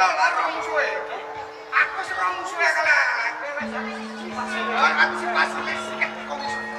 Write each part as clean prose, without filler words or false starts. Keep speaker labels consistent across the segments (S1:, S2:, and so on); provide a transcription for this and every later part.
S1: lho karo musuhe. Aku sing musuhe kalah. Aku sing pas wis sikat kok musuh.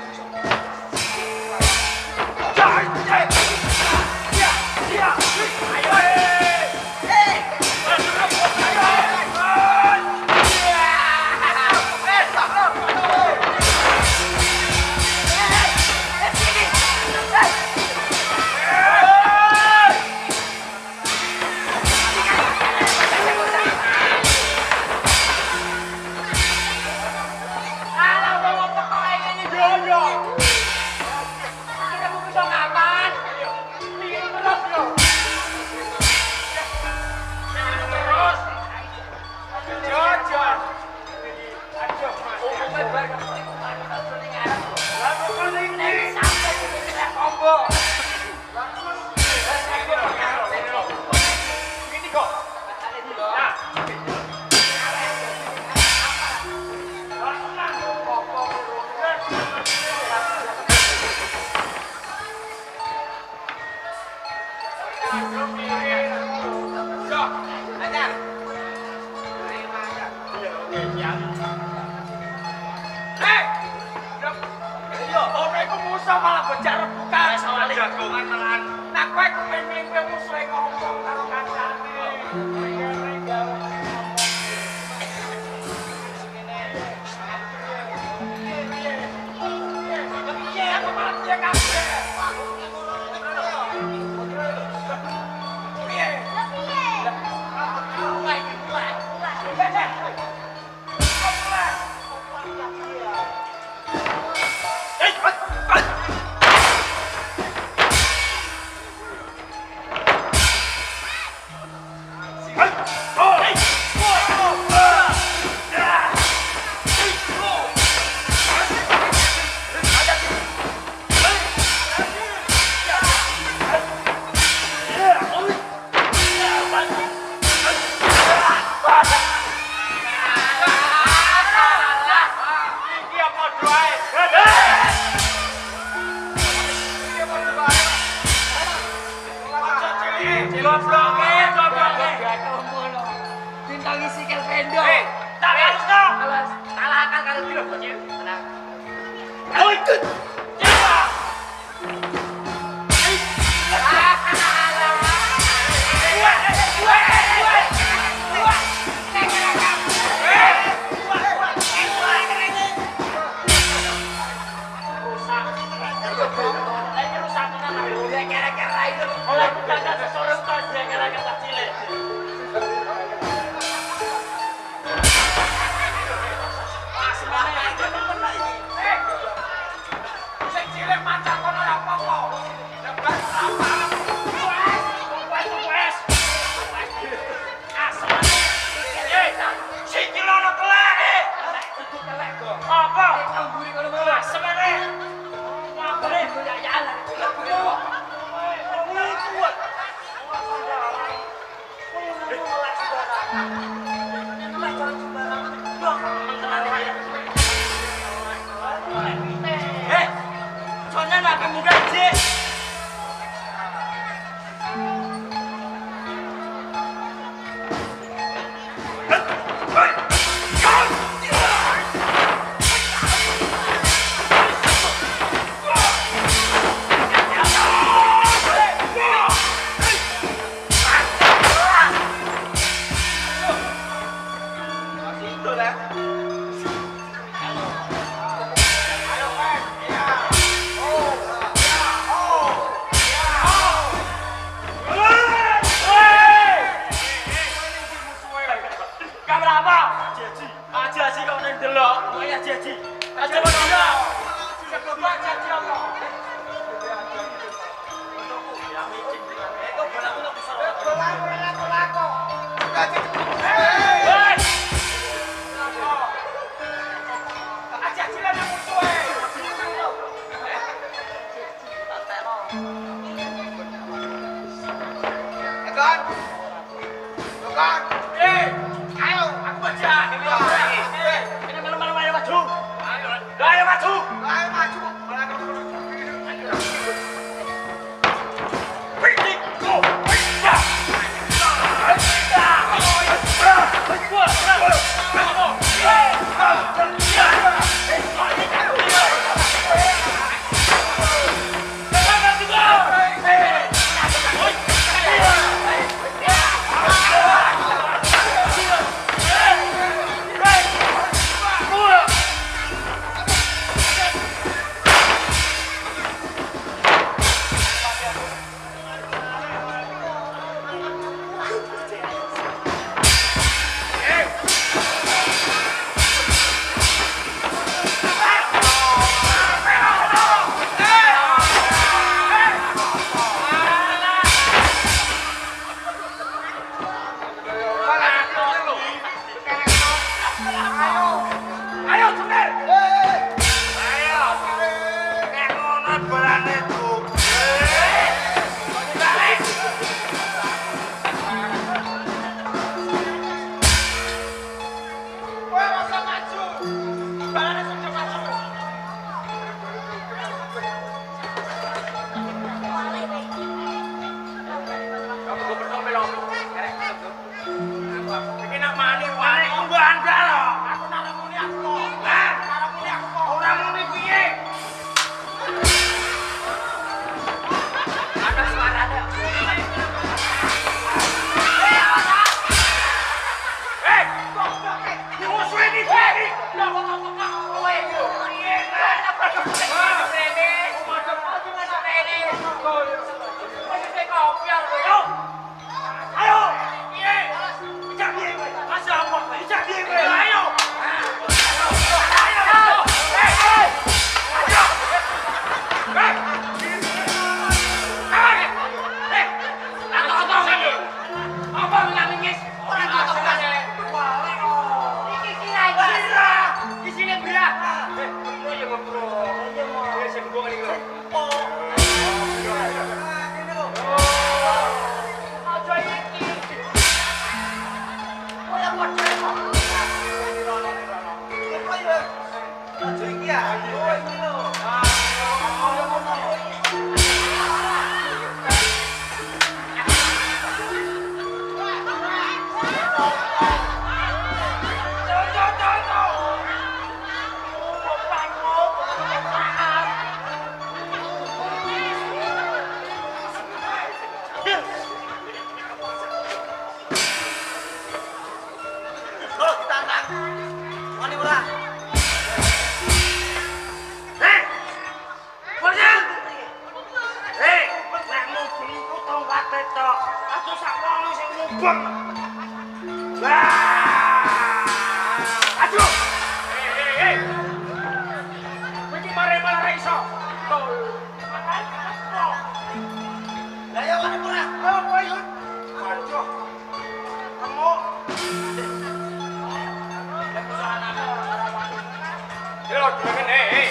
S1: Ayo, dengan hei,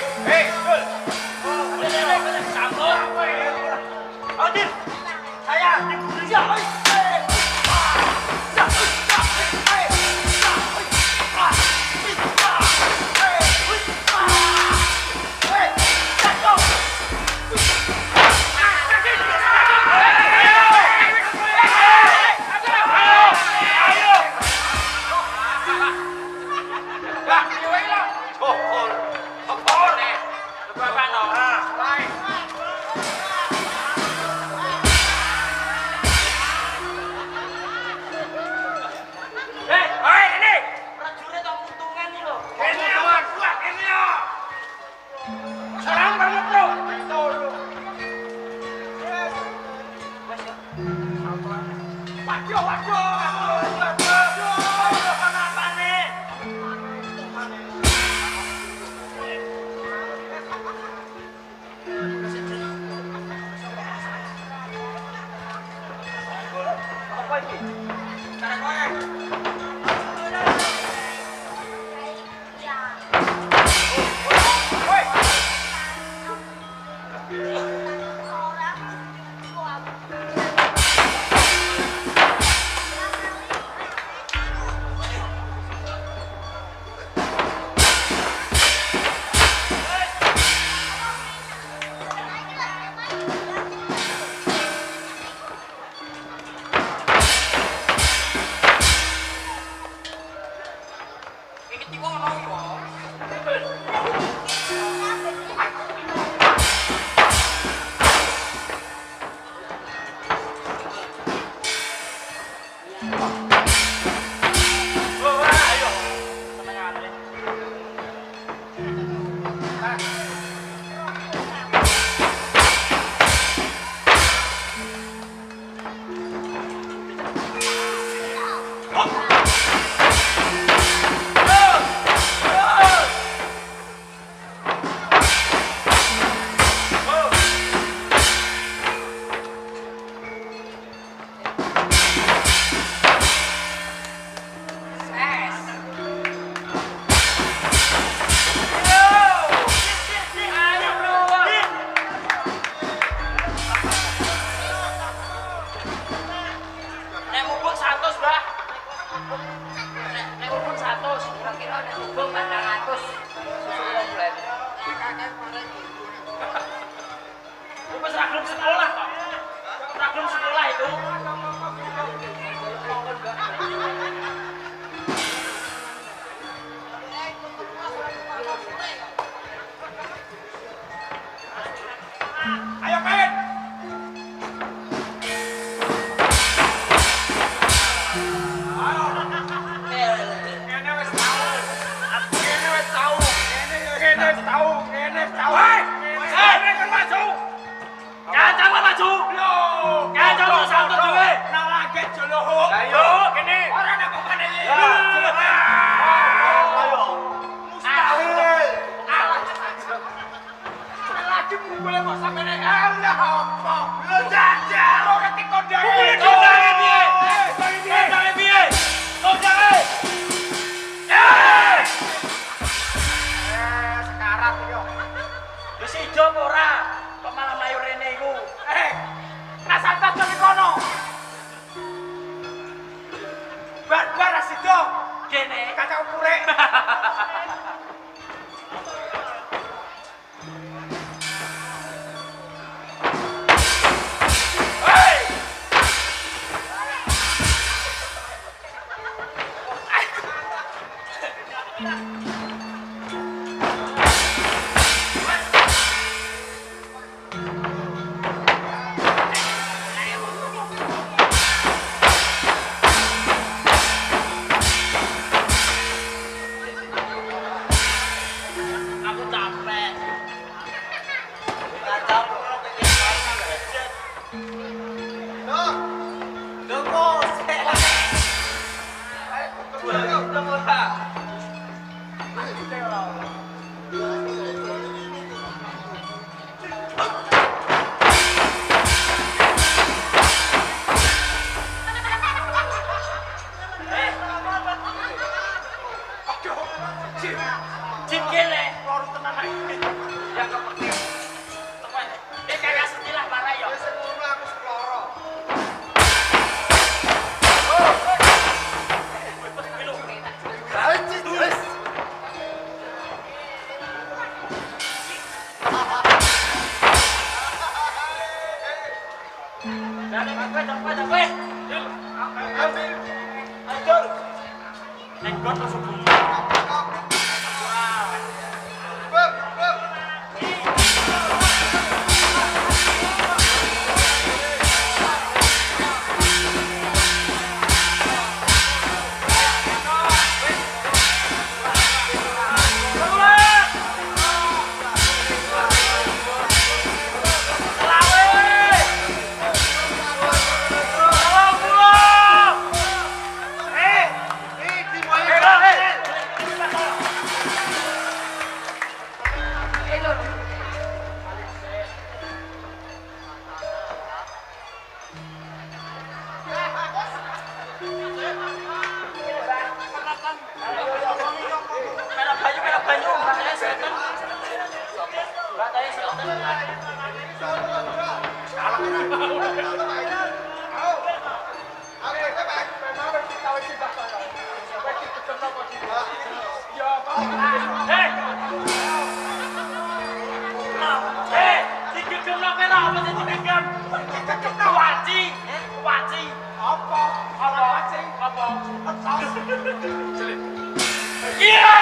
S1: Dul.
S2: Sambung. Odin, saya diburu ya.
S1: Jin kene, loro
S2: anak ini. Ya kepenting. Teman, ini kakak setilah marah ya.
S1: Wis ngono aku sekloro.
S2: Wes pilu.
S1: Wis.
S2: Dapat.
S1: Ambil.
S2: Ayo. Nek got langsung bunyi.
S1: Beb, beb.
S2: Merah banyu, katanya setan. Katanya setan. Dikegem lo kena apa sih dikegem? Waci. Apa? Iya.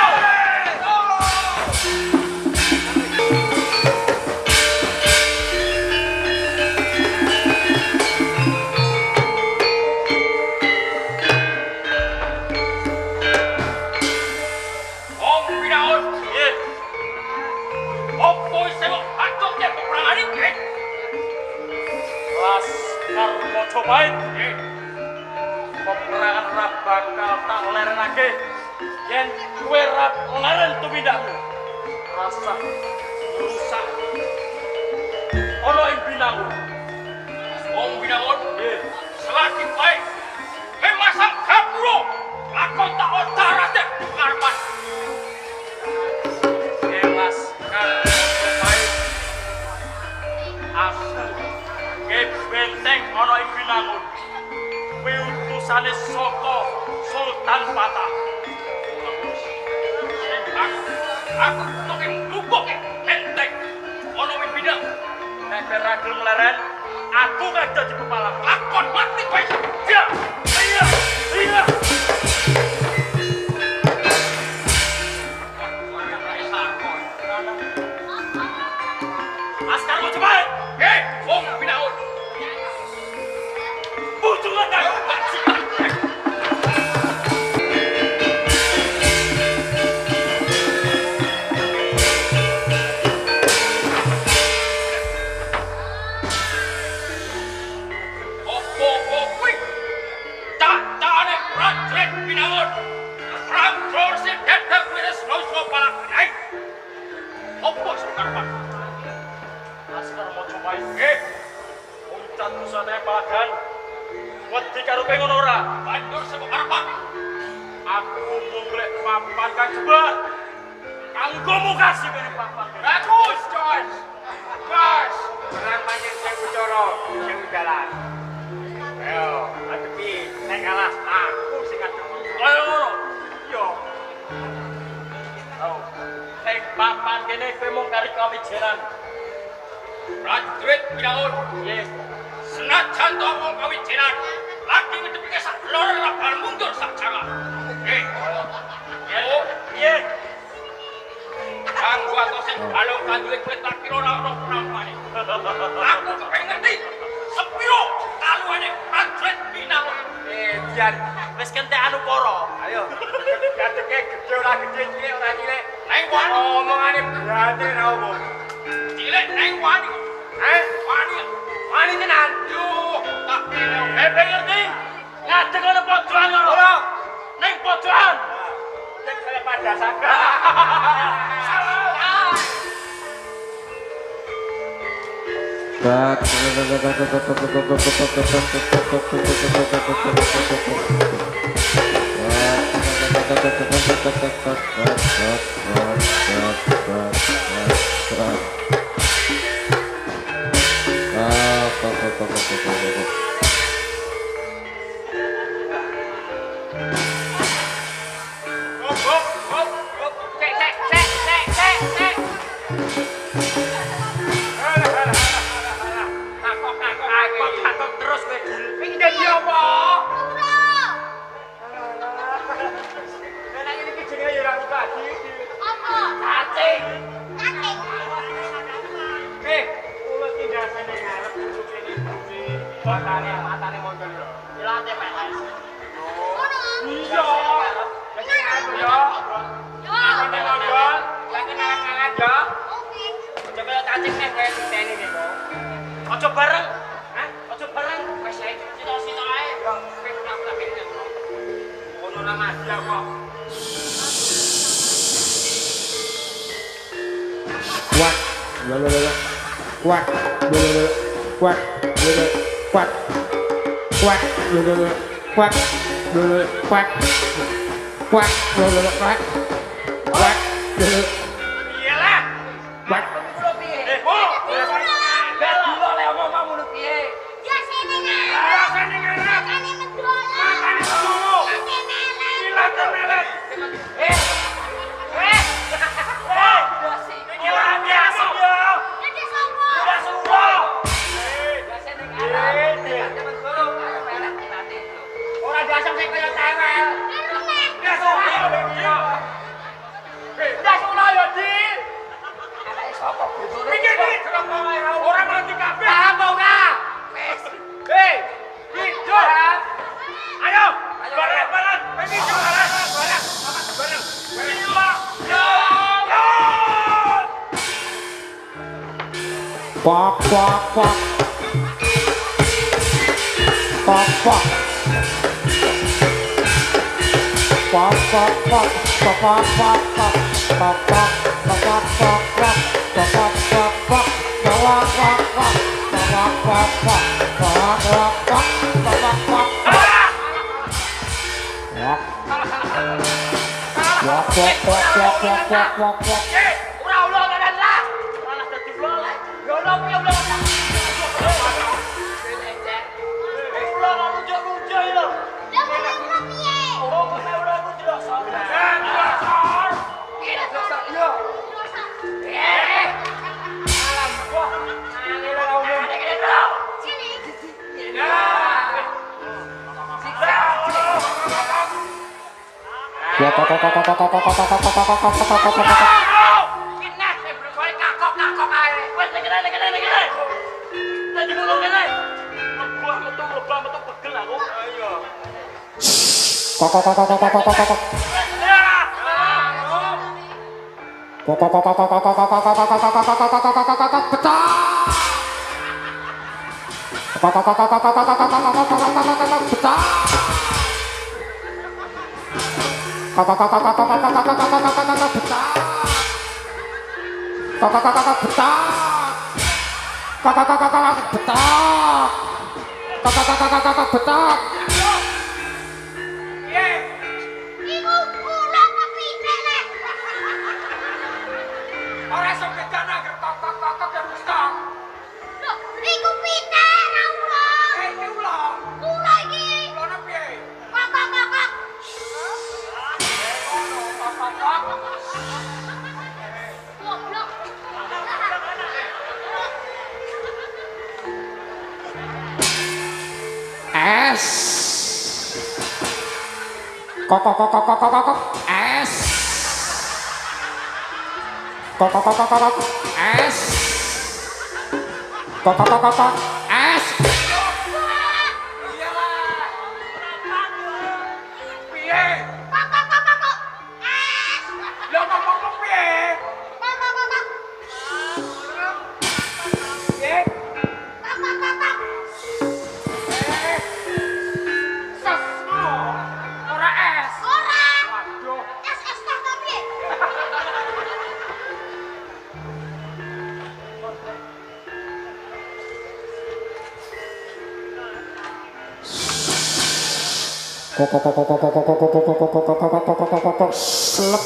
S2: Om Pinaon. Iya. Opo sewa atoknya peperangan ini? Laskar Mojopahit. Peperangan rap bakal tak leren lagi. Yen kue rap leren tumindakmu. Rasa rusak. Ono ing binangun. Om binangun. Selagi baik. Memasang kapuro. Lakon tak otaras deh. Pengarpan. Laskar Mojopahit. Aku benteng ono ing binangun. Utusane saka Sultan Patah. Aku toke lubuke benteng ono ing bidang. Nek ragil meleren, aku gak dadi kepala. Lakon mati bae. Iya. Laskar Mojopahit. Wong Pinaon. Bujulan ayo. Laskar Mojopahit. Uncat pusane badan. Wedi karo pengen ora. Banjur saka karepan. Aku munggolek papan kang jebar. Kanggo mukasi kene papan. Bagus, Jos. Bos, perang panjang sing ucara, sing dalan. Ayo, adepi nek kalah aku sing adep. Ayo ngono. Yo. Oh. Nek papan kene kowe mung kari kawijenan. Prajurit Pinaon. Yes. Senajan to wong kawijenan, lagi ngedepike sak lor bakal mundur sak jangan. Piye? Kanggo atos sing balung kanduwe kuwi tak kira ora ono prampane. Aku kepengin ngerti sepiro kaluane prajurit Pinaon. Biar wis kentekan ukara. Ayo. Gateke gedhe ora gedhe cilik ora cilik. Neng wani omongane berarti ra omong. Cilik neng wani. Wani tenan. Yo, tak kene. Ngerti? Ngadeg ana pojokan ngono. Ora. Ning pojokan. Nek kaya pada saka. Terus kowe iki dadi apa? Enak iki jenenge ya ora tadi. Apa? Cacing. Cacing. Ulo ki dasane ngarep kene bumi. Matane mondol lho. Ilate peles. Ngono. Iya. Wis ngarep yo. Yo. Matane mondol, lagi ngarep-ngarep yo. Oke. Aja kaya cacing nek kowe titeni niku. Aja bareng. Aja bareng wis ae cita-cita ae yo kowe ora kene ngono. Ono nang adi aku.
S3: Kuat, kuat, kuat, kuat, kuat, kuat, kuat, kuat, kuat, kuat,
S2: Iyalah.
S3: kuat.
S2: Kulo piye? Lah dulu lek omong ngono piye?
S1: Ya sini ngarep.
S2: Rasane ngarep.
S1: Makane medhol.
S2: Makane ngono.
S1: Makane melek.
S2: Ilate melet. Iki lah biasa yo.
S1: Dadi sapa?
S2: Udah suruh. Ora dasar sing kaya tewel. Udah suruh. Udah suruh yo, Di. Iki ora mati kabeh. Apa ora? Wis. Hei, Di, Jo. Ayo, bareng-bareng. Ini bareng. Bareng. Yo.
S3: Pok, pok, pok. Pok, pok. Pok, pok, pok. Pok, pok, pok, pok. Pok, pok. Pok, pok, pok, pok. Pok, pok, pok, pok. Pok, pok, pok. Pok, pok, pok. Pok, pok, pok. Pok, pok, pok. Pok. Pok, pok, pok, pok, pok, pok, pok, pok.
S2: Ora ulo tenan lah. Ora dadi ulo lek. Yo ulo piye ulo. Ulo lunjuk-lunjuk lho.
S1: Lah kok piye?
S2: Oh, kok ulo ku jlosor. Jlosor. Iki jlosor yo. Alam wah. Angel ora umum.
S1: Sini.
S3: Ya, kok, kok, kok, kok, kok, kok, kok, kok, kok, kok, kok, kok, kok, kok, kok.
S2: Kena saya berkali kakok ae. Wes kene. Tadi dulu kene. Lebah metu pegel aku. Ayo.
S3: Kok, kok, kok, kok, kok, kok, kok, kok, kok. Kok, kok, kok, kok, kok, kok, kok, kok, kok, kok, kok, kok, kok, kok, kok, pecah. Kok, kok, kok, kok, kok, kok, kok, kok, kok, kok, kok, kok, kok, pecah. Kok, kok, kok, kok, kok, kok, kok, kok, kok, kok, kok, kok, pecah. Kok, kok, kok, kok, pecah. Kok, kok, kok, kok, kok, pecah. Kok, kok, kok, kok, kok, pecah.
S1: Iku ulo apa pitik lek?
S2: Ora iso bedana kok ya mustang.
S1: Lho, iku pitik ra ulo.
S2: Iki ulo.
S1: Ulo iki.
S2: Ulo piye?
S1: Kok. Goblok.
S3: Es. Kok, kok, kok, kok, kok, kok, kok, es. Kok, kok, kok, kok, kok, kok, es. Kok, kok, kok, kok, kok, es.
S2: Piye?
S1: Kok.
S2: Lho ngomong piye?
S1: Kok.
S2: Piye? Sos ora es.
S1: Ora.
S2: Waduh.
S1: Es tak piye?
S3: Kok, kok, kok, kok, kok, kok, kok, kok, kok, kok, kok, kok, kok, kok, kok, kok, kok, kok, slep.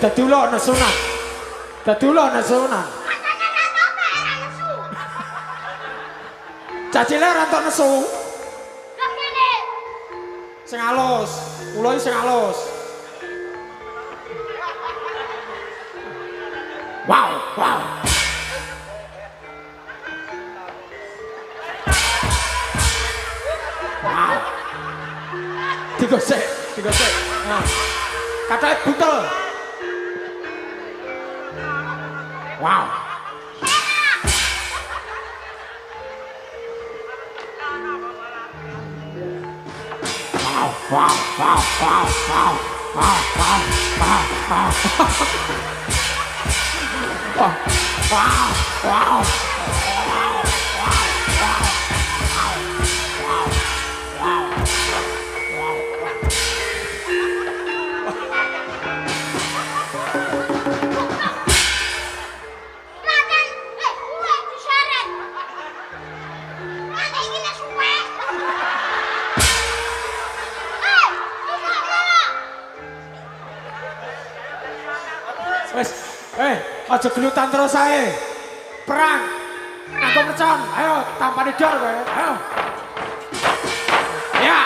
S3: Dadi ulo nesunan. Dadi ulo nesunan. Cacile ora entuk nesu.
S4: Lah kene.
S3: Sing alus, uloe sing alus. Wow, wow. Wow. Digosek, digosek. Nah. Katanya butel. Wow. Wow, wow, wow, wow, wow, wow, wow, wow, wow. Wow, wow, wow. Wes, aja gelutan terus ae. Perang. Nganggo mercon. Ayo, tampani dor kowe. Ayo. Ya.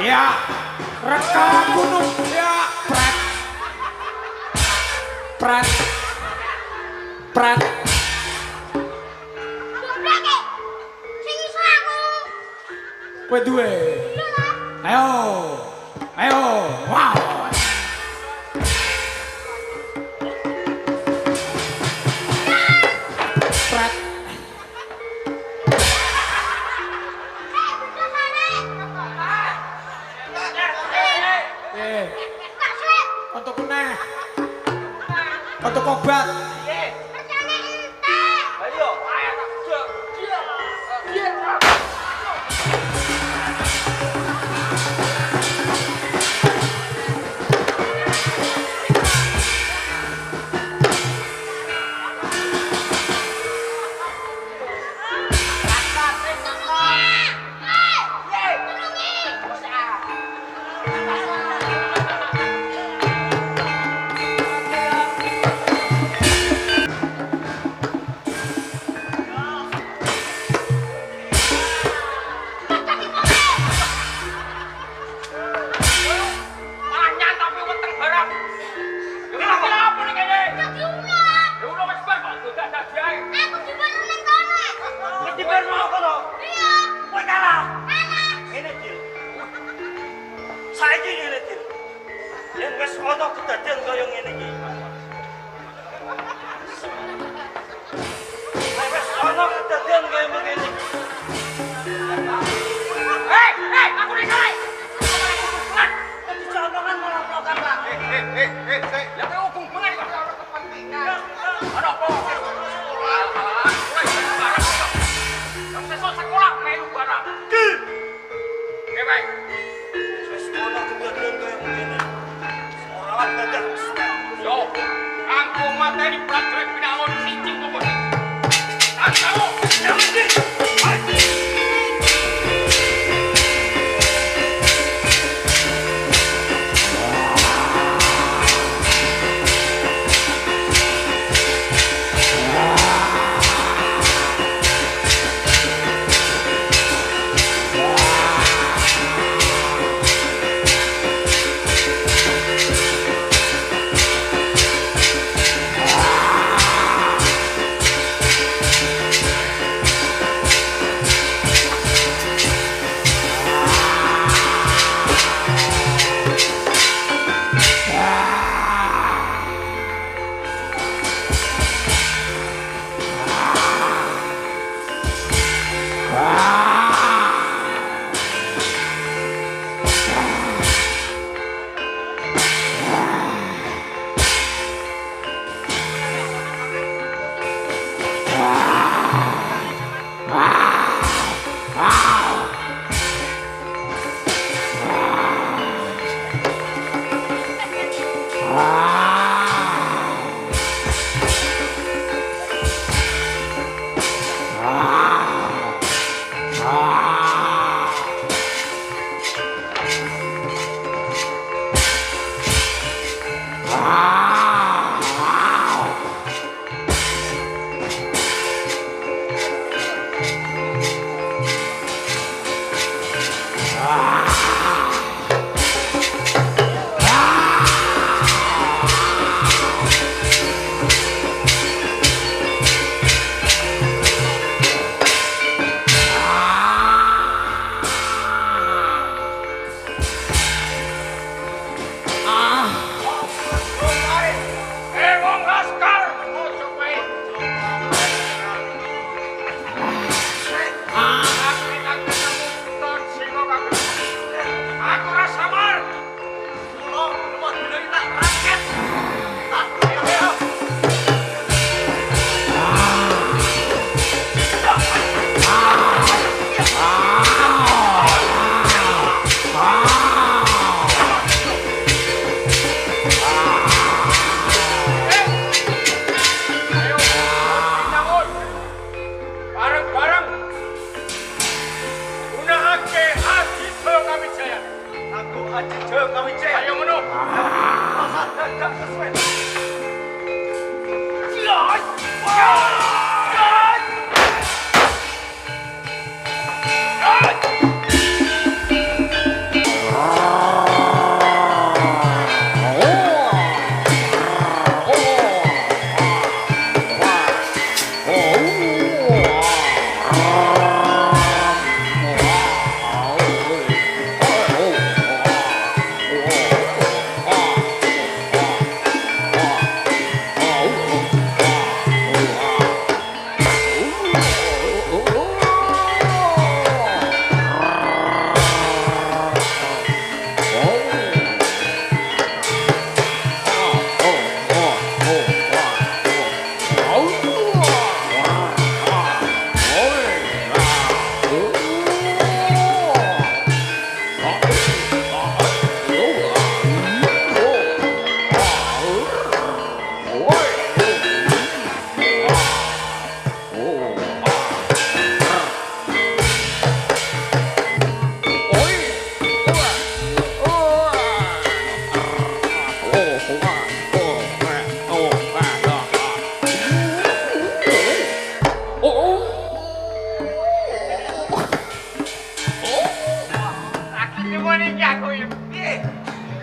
S3: Ya. Reka gunung. Ya, pret. Pret. Pret.
S4: Sing iso aku.
S3: Kowe duwe. Ayo. Ayo. Wow. Untuk obat.
S2: Ayo, ana kedadian kaya ngene iki. Wis ana kedadian kaya ngene iki.
S1: Hei, aku nek kae.
S2: Dicontokan malah blokan lah.
S1: Lah kowe hubung banget kok ora kepentingan. Ana apa? Sesuk sekolah melu barang. Oke, baik.
S2: Wis ana kedadian kaya ngene. Ora dadak.
S1: Yo, aku mateni prajurit Pinangun siji kok. Aku jangan di.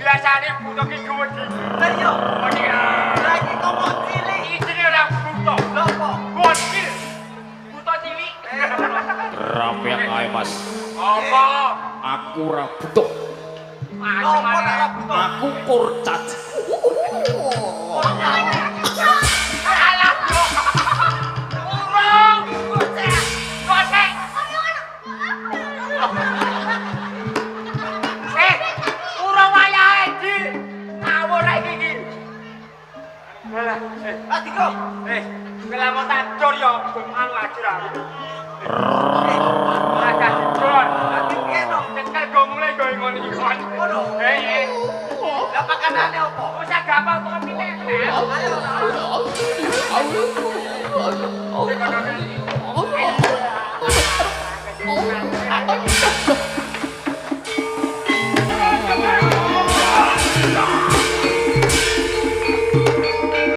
S1: Biasane butuh ki gede. Lah iya, lagi ngomong cilik. Isine ora butuh. Lho apa? Bocil. Butuh cilik.
S3: Rapian ae Mas.
S1: Apa?
S3: Aku ora butuh.
S1: Apa ora butuh?
S3: Aku kurcat.
S1: Alah, yo. Urung, gosek. Gosek. Urung wayahe di. Ngawur ae iki. Alah, Adiko. Kela mau tacur yo, bengang lagi ra. Agak dicur. Ati piye to? Cekel go mulai go ngono iki kon. Ngono. Lah pakanane opo? Wis gampang kok pilih. Ayo.